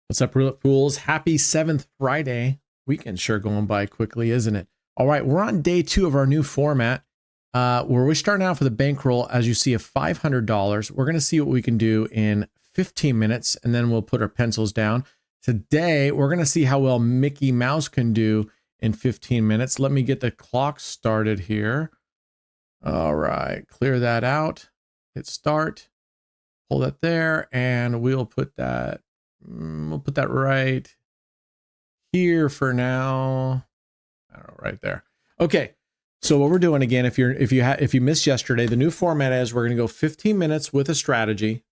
What's up, Roulette Pools? Happy 7th Friday. Weekend sure going by quickly, isn't it? All right, we're on day 2 of our new format where we're starting out with a bankroll, as you see, of $500. We're going to see what we can do in 15 minutes, and then we'll put our pencils down. Today, we're going to see how well Mickey Mouse can do in 15 minutes. Let me get the clock started here. All right, clear that out. Hit start. Pull that there, and we'll put that right here for now. I don't know, right there. Okay. So what we're doing again, if you missed yesterday, the new format is we're going to go 15 minutes with a strategy.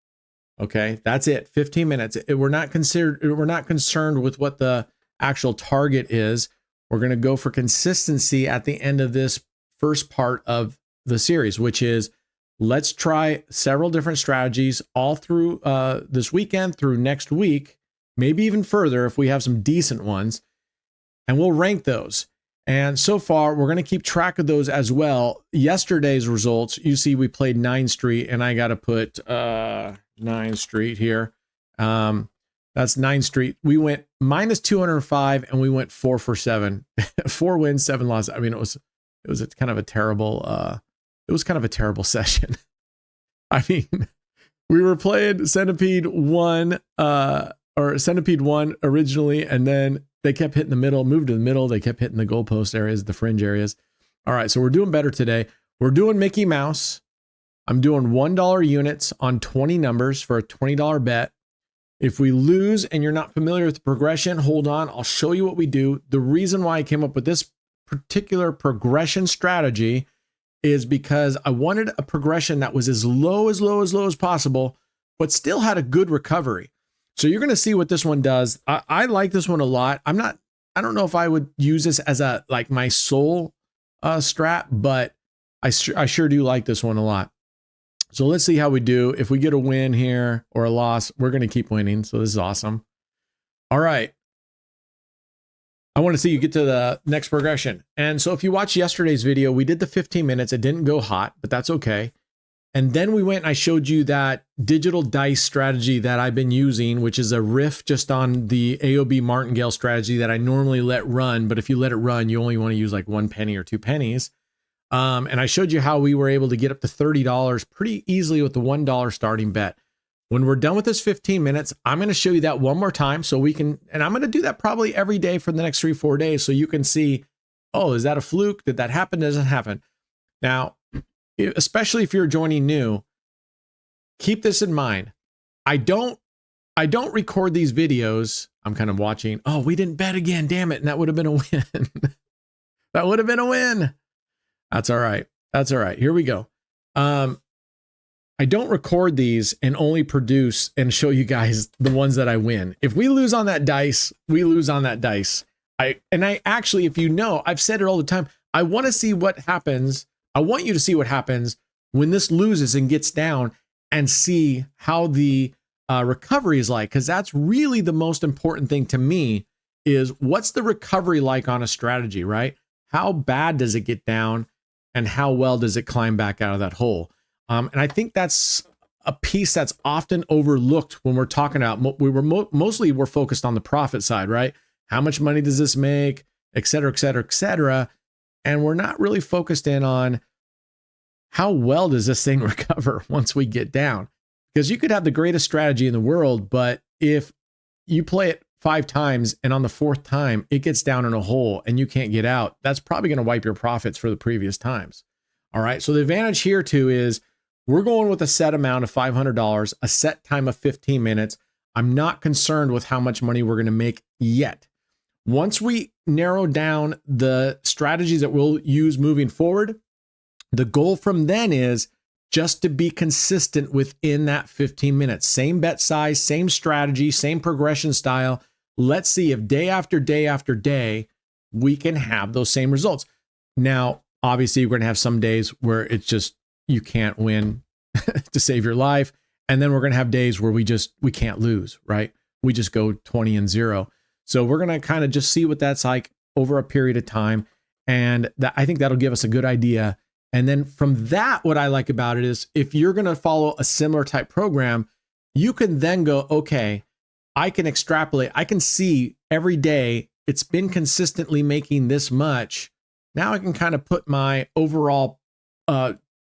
Okay, that's it. 15 minutes. We're not concerned with what the actual target is. We're going to go for consistency at the end of this first part of the series, which is let's try several different strategies all through this weekend, through next week, maybe even further if we have some decent ones, and we'll rank those. And so far, we're going to keep track of those as well. Yesterday's results, you see we played 9 Street, and I got to put 9 Street here. That's 9 Street. We went minus 205, and we went 4 for 7. 4 wins, 7 losses. I mean, it was kind of a terrible session. I mean, we were playing Centipede 1 originally, and then they kept hitting the middle, moved to the middle. They kept hitting the goalpost areas, the fringe areas. All right, so we're doing better today. We're doing Mickey Mouse. I'm doing $1 units on 20 numbers for a $20 bet. If we lose and you're not familiar with the progression, hold on. I'll show you what we do. The reason why I came up with this particular progression strategy is because I wanted a progression that was as low as possible, but still had a good recovery. So you're going to see what this one does. I like this one a lot. I don't know if I would use this as my sole strat, but I sure do like this one a lot. So let's see how we do. If we get a win here or a loss, we're going to keep winning. So this is awesome. All right. I want to see you get to the next progression. And so if you watched yesterday's video, we did the 15 minutes. It didn't go hot, but that's okay. And then we went and I showed you that digital dice strategy that I've been using, which is a riff just on the AOB martingale strategy that I normally let run. But if you let it run, you only want to use like 1 penny or 2 pennies. And I showed you how we were able to get up to $30 pretty easily with the $1 starting bet. When we're done with this 15 minutes, I'm going to show you that one more time so we can, and I'm going to do that probably every day for the next 3-4 days so you can see, oh, is that a fluke? Did that happen? Does it happen? Now, especially if you're joining new, keep this in mind. I don't record these videos. I'm kind of watching, oh, we didn't bet again. Damn it. And that would have been a win. That would have been a win. That's all right. That's all right. Here we go. I don't record these and only produce and show you guys the ones that I win. If we lose on that dice, we lose on that dice. I actually, if you know, I've said it all the time. I want to see what happens. I want you to see what happens when this loses and gets down and see how the recovery is like. Because that's really the most important thing to me is what's the recovery like on a strategy, right? How bad does it get down and how well does it climb back out of that hole? And I think that's a piece that's often overlooked when we're talking about, mostly we're focused on the profit side, right? How much money does this make, et cetera, et cetera, et cetera. And we're not really focused in on how well does this thing recover once we get down? Because you could have the greatest strategy in the world, but if you play it 5 times and on the 4th time, it gets down in a hole and you can't get out, that's probably going to wipe your profits for the previous times. All right. So the advantage here too is we're going with a set amount of $500, a set time of 15 minutes. I'm not concerned with how much money we're going to make yet. Once we narrow down the strategies that we'll use moving forward, the goal from then is just to be consistent within that 15 minutes. Same bet size, same strategy, same progression style. Let's see if day after day after day, we can have those same results. Now, obviously, we're going to have some days where it's just, you can't win to save your life. And then we're going to have days where we can't lose, right? We just go 20-0. So we're going to kind of just see what that's like over a period of time. And I think that'll give us a good idea. And then from that, what I like about it is if you're going to follow a similar type program, you can then go, okay, I can extrapolate. I can see every day it's been consistently making this much. Now I can kind of put my overall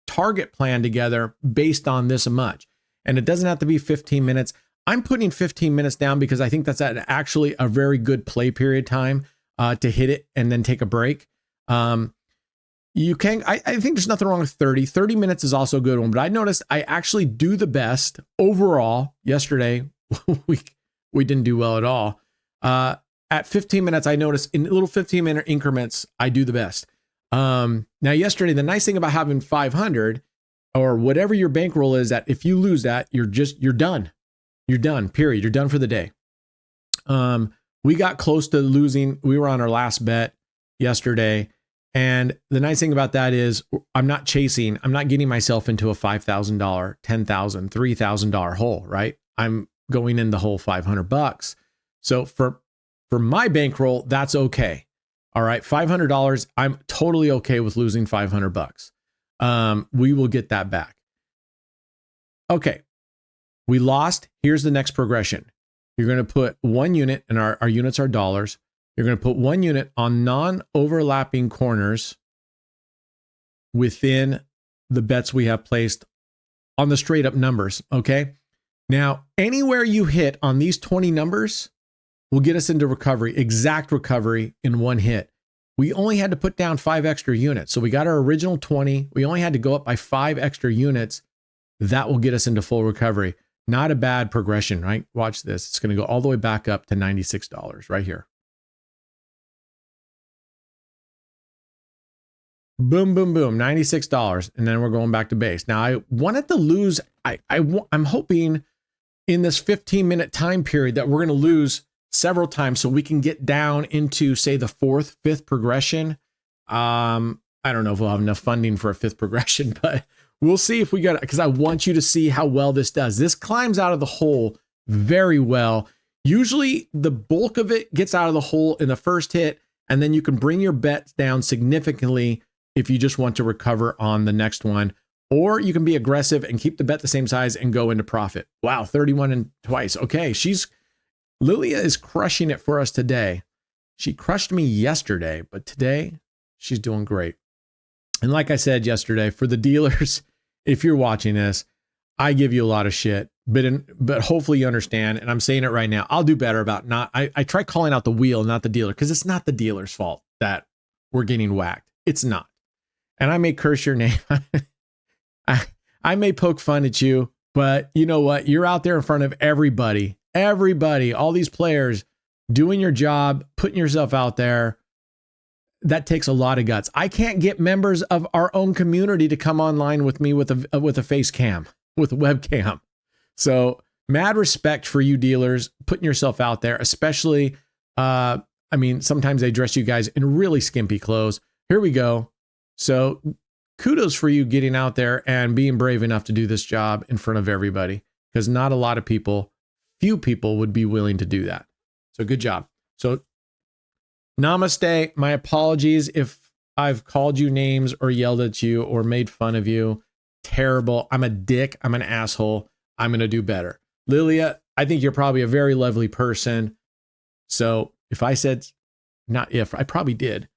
target plan together based on this much. And it doesn't have to be 15 minutes. I'm putting 15 minutes down because I think that's actually a very good play period time to hit it and then take a break. You can, I think there's nothing wrong with 30. 30 minutes is also a good one, but I noticed I actually do the best overall. Yesterday, we didn't do well at all. At 15 minutes, I noticed in little 15-minute increments, I do the best. Now, yesterday, the nice thing about having 500 or whatever your bankroll is, that if you lose that, you're done. You're done, period. You're done for the day. We got close to losing. We were on our last bet yesterday. And the nice thing about that is I'm not getting myself into a $5,000, $10,000, $3,000 hole, right? I'm going in the whole $500. So for my bankroll, that's okay. All right. $500. I'm totally okay with losing $500. We will get that back. Okay. We lost. Here's the next progression. You're going to put 1 unit, and our units are dollars. You're going to put 1 unit on non-overlapping corners within the bets we have placed on the straight up numbers. Okay. Now, anywhere you hit on these 20 numbers will get us into recovery, exact recovery in 1 hit. We only had to put down 5 extra units. So we got our original 20. We only had to go up by 5 extra units. That will get us into full recovery. Not a bad progression, right? Watch this. It's going to go all the way back up to $96 right here. Boom, boom, boom, $96. And then we're going back to base. Now I wanted to lose. I'm hoping in this 15-minute time period that we're going to lose several times so we can get down into, say, the 4th, 5th progression. I don't know if we'll have enough funding for a 5th progression, but we'll see if we got it, because I want you to see how well this does. This climbs out of the hole very well. Usually the bulk of it gets out of the hole in the first hit, and then you can bring your bets down significantly if you just want to recover on the next one, or you can be aggressive and keep the bet the same size and go into profit. Wow, 31 and twice. Okay, Lilia is crushing it for us today. She crushed me yesterday, but today she's doing great. And like I said yesterday, for the dealers, if you're watching this, I give you a lot of shit, but hopefully you understand. And I'm saying it right now. I'll do better about I try calling out the wheel, not the dealer, because it's not the dealer's fault that we're getting whacked. It's not. And I may curse your name. I may poke fun at you, but you know what? You're out there in front of everybody, all these players doing your job, putting yourself out there. That takes a lot of guts. I can't get members of our own community to come online with me with a face cam, with a webcam. So mad respect for you dealers putting yourself out there, especially, sometimes they dress you guys in really skimpy clothes. Here we go. So kudos for you getting out there and being brave enough to do this job in front of everybody, because not a lot of people, few people would be willing to do that. So good job. So namaste. My apologies if I've called you names or yelled at you or made fun of you. Terrible. I'm a dick. I'm an asshole. I'm going to do better. Lilia, I think you're probably a very lovely person. So if I said, not if, I probably did.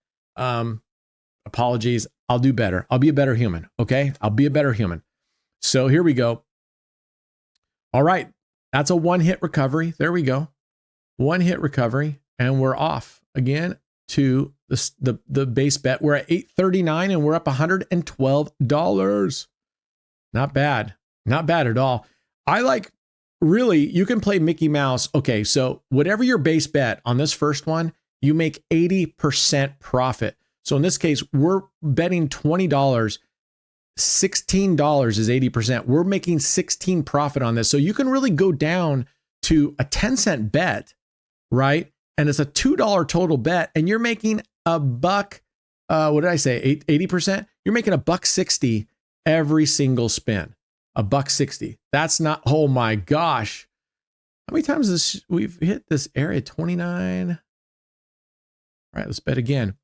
Apologies. I'll do better. I'll be a better human. Okay. I'll be a better human. So here we go. All right. That's a 1-hit recovery. There we go. 1-hit recovery. And we're off again to the base bet. We're at $839 and we're up $112. Not bad. Not bad at all. Really, you can play Mickey Mouse. Okay. So whatever your base bet on this first one, you make 80% profit. So in this case, we're betting $20. $16 is 80%. We're making 16 profit on this. So you can really go down to a 10-cent bet, right? And it's a $2 total bet, and you're making a buck. What did I say? 80%? You're making $1.60 every single spin. $1.60. That's not, oh my gosh. How many times we've hit this area? 29. All right, let's bet again.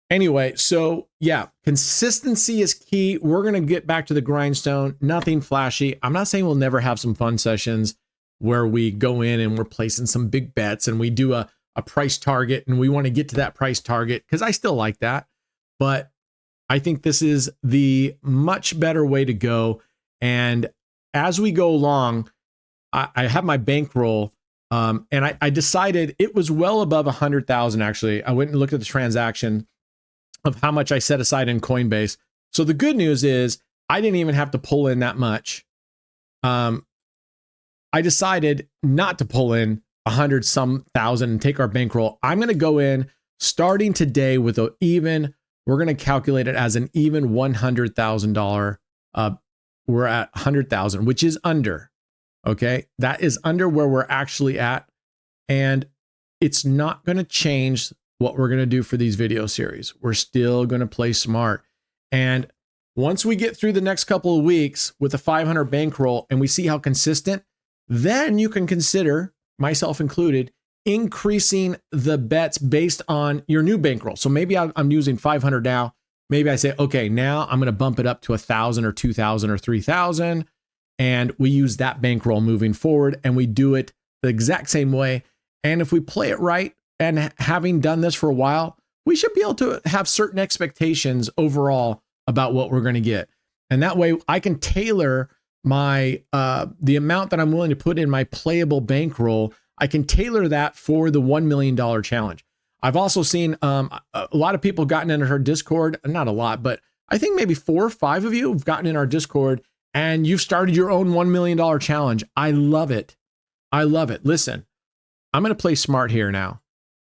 Anyway, so yeah, consistency is key. We're going to get back to the grindstone. Nothing flashy. I'm not saying we'll never have some fun sessions. where we go in and we're placing some big bets and we do a price target and we want to get to that price target, because I still like that. But I think this is the much better way to go. And as we go along, I have my bankroll, and I decided it was well above 100,000. Actually, I went and looked at the transaction of how much I set aside in Coinbase. So the good news is I didn't even have to pull in that much. I decided not to pull in 100 some thousand and take our bankroll. I'm going to go in starting today with we're going to calculate it as an even $100,000. We're at 100,000, which is under. Okay. That is under where we're actually at. And it's not going to change what we're going to do for these video series. We're still going to play smart. And once we get through the next couple of weeks with a 500 bankroll and we see how consistent, then you can consider, myself included, increasing the bets based on your new bankroll. So maybe I'm using 500 now. Maybe I say, okay, now I'm going to bump it up to 1,000 or 2,000 or 3,000. And we use that bankroll moving forward, and we do it the exact same way. And if we play it right, and having done this for a while, we should be able to have certain expectations overall about what we're going to get. And that way I can tailor my the amount that I'm willing to put in my playable bankroll. I can tailor that for the $1 million challenge. I've also seen a lot of people gotten into her Discord, not a lot, but I think maybe 4 or 5 of you have gotten in our Discord and you've started your own $1 million challenge. I love it. I love it. Listen, I'm going to play smart here now.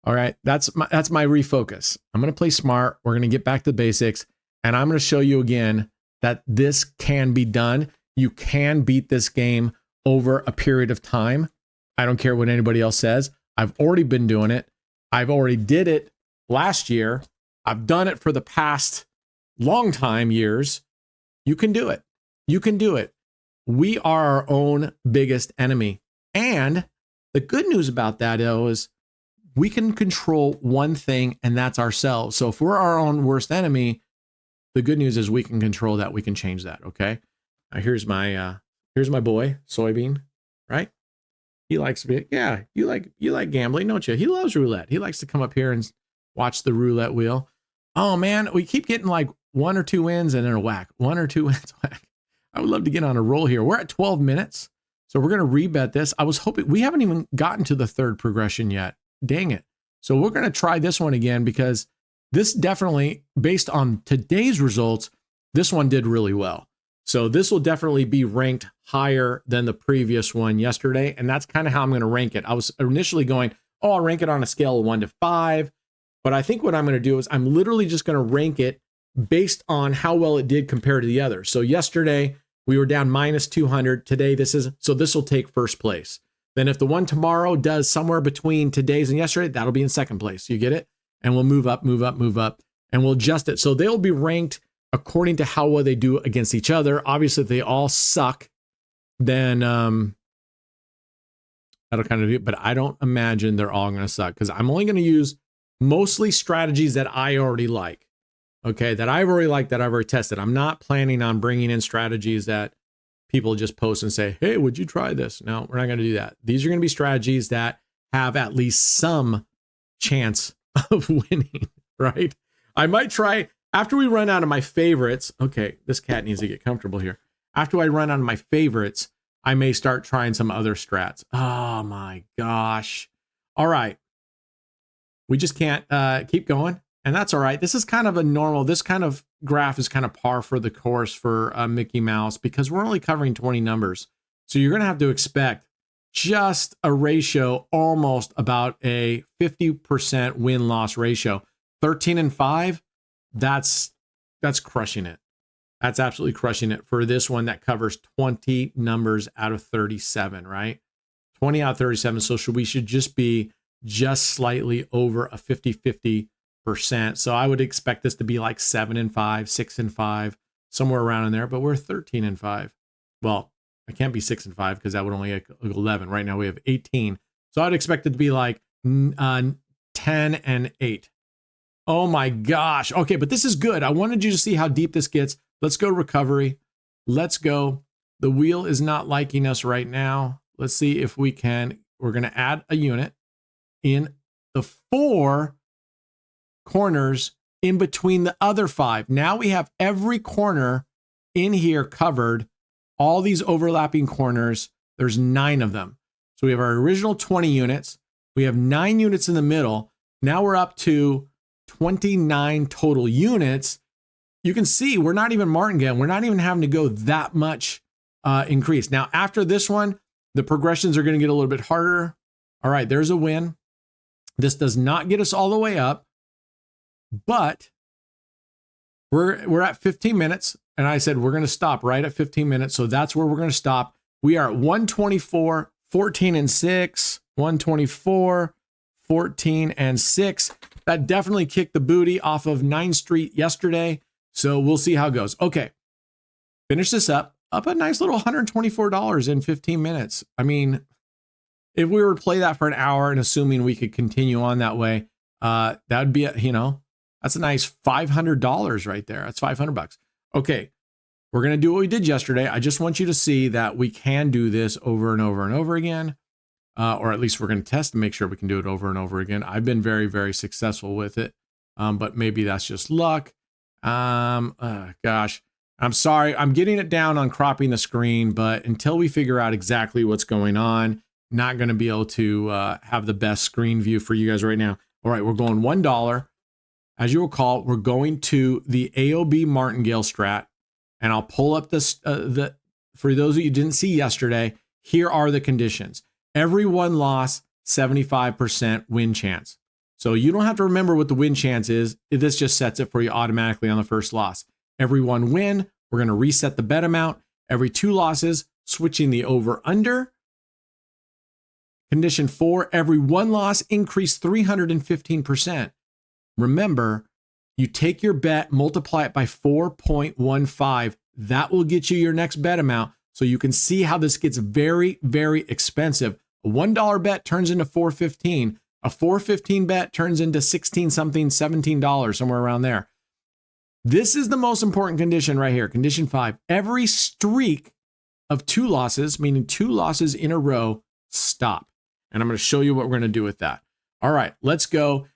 All right. That's my refocus. I'm going to play smart. We're going to get back to the basics, and I'm going to show you again that this can be done. You can beat this game over a period of time. I don't care what anybody else says. I've already been doing it. I've already did it last year. I've done it for the past long time, years. You can do it. You can do it. We are our own biggest enemy. And the good news about that is we can control one thing, and that's ourselves. So if we're our own worst enemy, the good news is we can control that. We can change that. Okay. Now here's my boy, Soybean, right? He likes to be, yeah, you like gambling, don't you? He loves roulette. He likes to come up here and watch the roulette wheel. Oh man, we keep getting like 1 or 2 wins and then a whack. 1 or 2 wins, whack. I would love to get on a roll here. We're at 12 minutes. So we're going to rebet this. I was hoping, we haven't even gotten to the third progression yet. Dang it. So we're going to try this one again, because this definitely, based on today's results, this one did really well. So this will definitely be ranked higher than the previous one yesterday. And that's kind of how I'm going to rank it. I was initially going, oh, I'll rank it on a scale of 1 to 5. But I think what I'm going to do is I'm literally just going to rank it based on how well it did compared to the others. So yesterday we were down minus 200. Today this will take first place. Then if the one tomorrow does somewhere between today's and yesterday, that'll be in second place. You get it? And we'll move up, and we'll adjust it. So they'll be ranked according to how well they do against each other. Obviously, if they all suck, then that'll kind of do it. But I don't imagine they're all going to suck, because I'm only going to use mostly strategies that I already like. Okay, that I've already tested. I'm not planning on bringing in strategies that people just post and say, hey, would you try this? No, we're not going to do that. These are going to be strategies that have at least some chance of winning, right? I might try, after we run out of my favorites. Okay, this cat needs to get comfortable here. After I run out of my favorites, I may start trying some other strats. Oh my gosh. All right. We just can't keep going. And that's all right. This is kind of a normal, this kind of graph is kind of par for the course for Mickey Mouse, because we're only covering 20 numbers. So you're going to have to expect just a ratio, almost about a 50% win-loss ratio. 13 and 5, that's crushing it. That's absolutely crushing it for this one that covers 20 numbers out of 37, right? 20 out of 37. So we should just be just slightly over a 50-50%. So I would expect this to be like 7 and 5, 6 and 5, somewhere around in there, but we're 13 and 5. Well, I can't be 6 and 5 because that would only make 11. Right now we have 18. So I'd expect it to be like 10 and 8. Oh my gosh. Okay, but this is good. I wanted you to see how deep this gets. Let's go recovery. Let's go. The wheel is not liking us right now. Let's see if we can. We're going to add a unit in the 4 corners in between the other 5. Now we have every corner in here covered, all these overlapping corners. There's 9 of them. So we have our original 20 units. We have 9 units in the middle. Now we're up to 29 total units. You can see we're not even martingale. We're not even having to go that much increase. Now, after this one, the progressions are going to get a little bit harder. All right, there's a win. This does not get us all the way up, but we're at 15 minutes. And I said, we're going to stop right at 15 minutes. So that's where we're going to stop. We are at 124, 14 and 6, 124, 14 and 6. That definitely kicked the booty off of 9th Street yesterday. So we'll see how it goes. Okay. Finish this up a nice little $124 in 15 minutes. I mean, if we were to play that for an hour and assuming we could continue on that way, that would be, that's a nice $500 right there. That's $500. Okay. We're going to do what we did yesterday. I just want you to see that we can do this over and over and over again. Or at least we're going to test to make sure we can do it over and over again. I've been very, very successful with it. But maybe that's just luck. Gosh, I'm sorry. I'm getting it down on cropping the screen, but until we figure out exactly what's going on, not going to be able to have the best screen view for you guys right now. All right, we're going $1. As you recall, we're going to the AOB martingale strat, and I'll pull up this. For those of you who didn't see yesterday, here are the conditions. Every 1 loss, 75% win chance. So you don't have to remember what the win chance is. This just sets it for you automatically on the first loss. Every 1 win, we're going to reset the bet amount. Every 2 losses, switching the over under. Condition 4, every 1 loss, increase 315%. Remember, you take your bet, multiply it by 4.15. That will get you your next bet amount. So you can see how this gets very, very expensive. A $1 bet turns into $4.15. A $4.15 bet turns into 16 something, $17, somewhere around there. This is the most important condition right here. Condition 5, every streak of 2 losses, meaning 2 losses in a row, stop. And I'm going to show you what we're going to do with that. All right, let's go.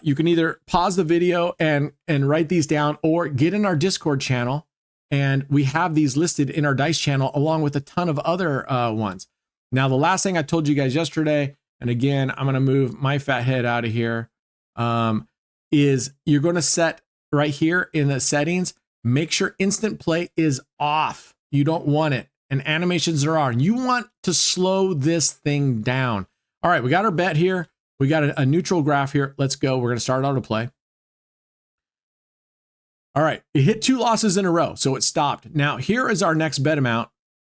You can either pause the video and write these down, or get in our Discord channel. And we have these listed in our dice channel along with a ton of other ones. Now, the last thing I told you guys yesterday, and again, I'm going to move my fat head out of here, is you're going to set right here in the settings, make sure instant play is off. You don't want it. And animations are on. You want to slow this thing down. All right, we got our bet here. We got a neutral graph here. Let's go. We're going to start auto play. All right, it hit 2 losses in a row, so it stopped. Now, here is our next bet amount.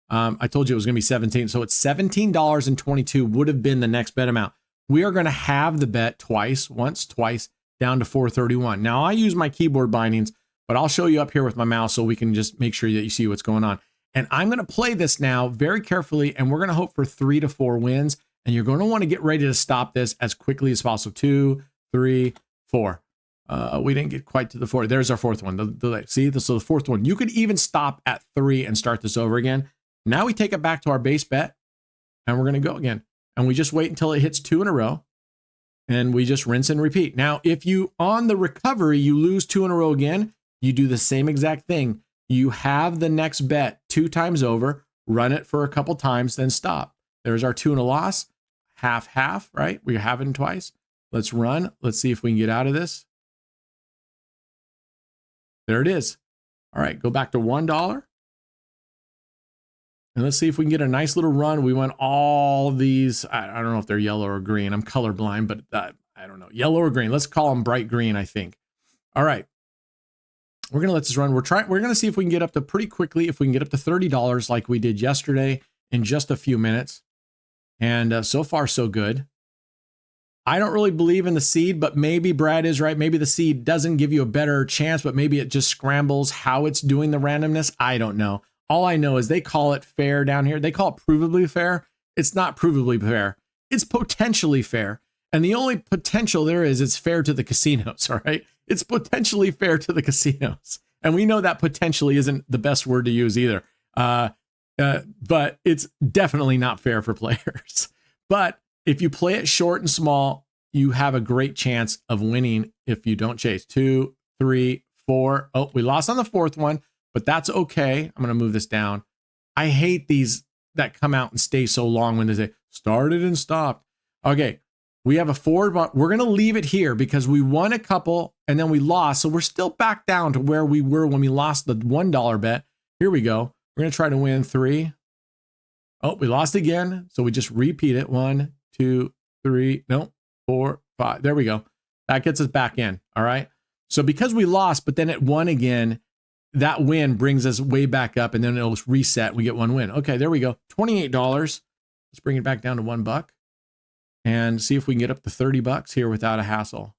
I told you it was going to be 17, so it's $17.22 would have been the next bet amount. We are going to have the bet twice, twice, down to $4.31. Now, I use my keyboard bindings, but I'll show you up here with my mouse so we can just make sure that you see what's going on. And I'm going to play this now very carefully, and we're going to hope for 3 to 4 wins. And you're going to want to get ready to stop this as quickly as possible. 2, 3, 4. We didn't get quite to the 4. There's our 4th one. See, this is the 4th one. You could even stop at 3 and start this over again. Now we take it back to our base bet, and we're going to go again. And we just wait until it hits 2 in a row, and we just rinse and repeat. Now, if you, on the recovery, you lose 2 in a row again, you do the same exact thing. You have the next bet 2 times over, run it for a couple times, then stop. There's our 2 and a loss. Half, right? We have it twice. Let's run. Let's see if we can get out of this. There it is. All right, go back to $1. And let's see if we can get a nice little run. We want all these, I don't know if they're yellow or green. I'm colorblind, but I don't know. Yellow or green. Let's call them bright green, I think. All right. We're going to let this run. We're going to see if we can get up to pretty quickly, if we can get up to $30 like we did yesterday in just a few minutes. And so far, so good. I don't really believe in the seed, but maybe Brad is right. Maybe the seed doesn't give you a better chance, but maybe it just scrambles how it's doing the randomness. I don't know. All I know is they call it fair down here. They call it provably fair. It's not provably fair. It's potentially fair. And the only potential there is it's fair to the casinos, all right? It's potentially fair to the casinos. And we know that potentially isn't the best word to use either. But it's definitely not fair for players. But if you play it short and small, you have a great chance of winning if you don't chase. 2, 3, 4. Oh, we lost on the fourth one, but that's okay. I'm going to move this down. I hate these that come out and stay so long when they say started and stopped. Okay, we have a forward, but we're going to leave it here because we won a couple and then we lost. So we're still back down to where we were when we lost the $1 bet. Here we go. We're going to try to win 3. Oh, we lost again. So we just repeat it. 1, 2, 3, no, 4, 5. There we go. That gets us back in. All right. So because we lost, but then it won again, that win brings us way back up and then it'll reset. We get one win. Okay, there we go. $28. Let's bring it back down to $1 and see if we can get up to $30 here without a hassle.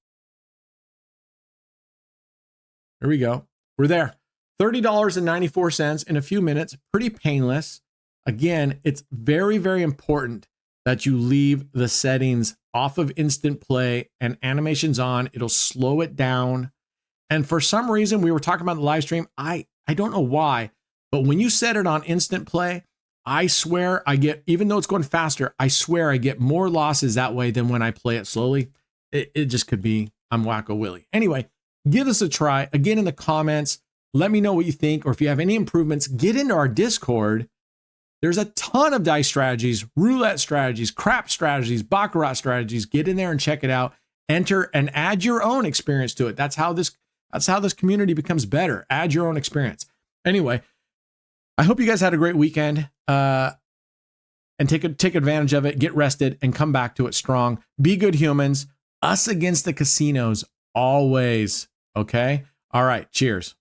There we go. We're there. $30.94 in a few minutes. Pretty painless. Again, it's very, very important that you leave the settings off of instant play and animations on. It'll slow it down. And for some reason, we were talking about the live stream. I don't know why, but when you set it on instant play, I swear I get, even though it's going faster, I swear I get more losses that way than when I play it slowly. It just could be I'm Wacko Willie. Anyway, give us a try. Again, in the comments, let me know what you think, or if you have any improvements, get into our Discord. There's a ton of dice strategies, roulette strategies, crap strategies, baccarat strategies. Get in there and check it out. Enter and add your own experience to it. That's how this community becomes better. Add your own experience. Anyway, I hope you guys had a great weekend and take advantage of it. Get rested and come back to it strong. Be good humans. Us against the casinos always. Okay. All right. Cheers.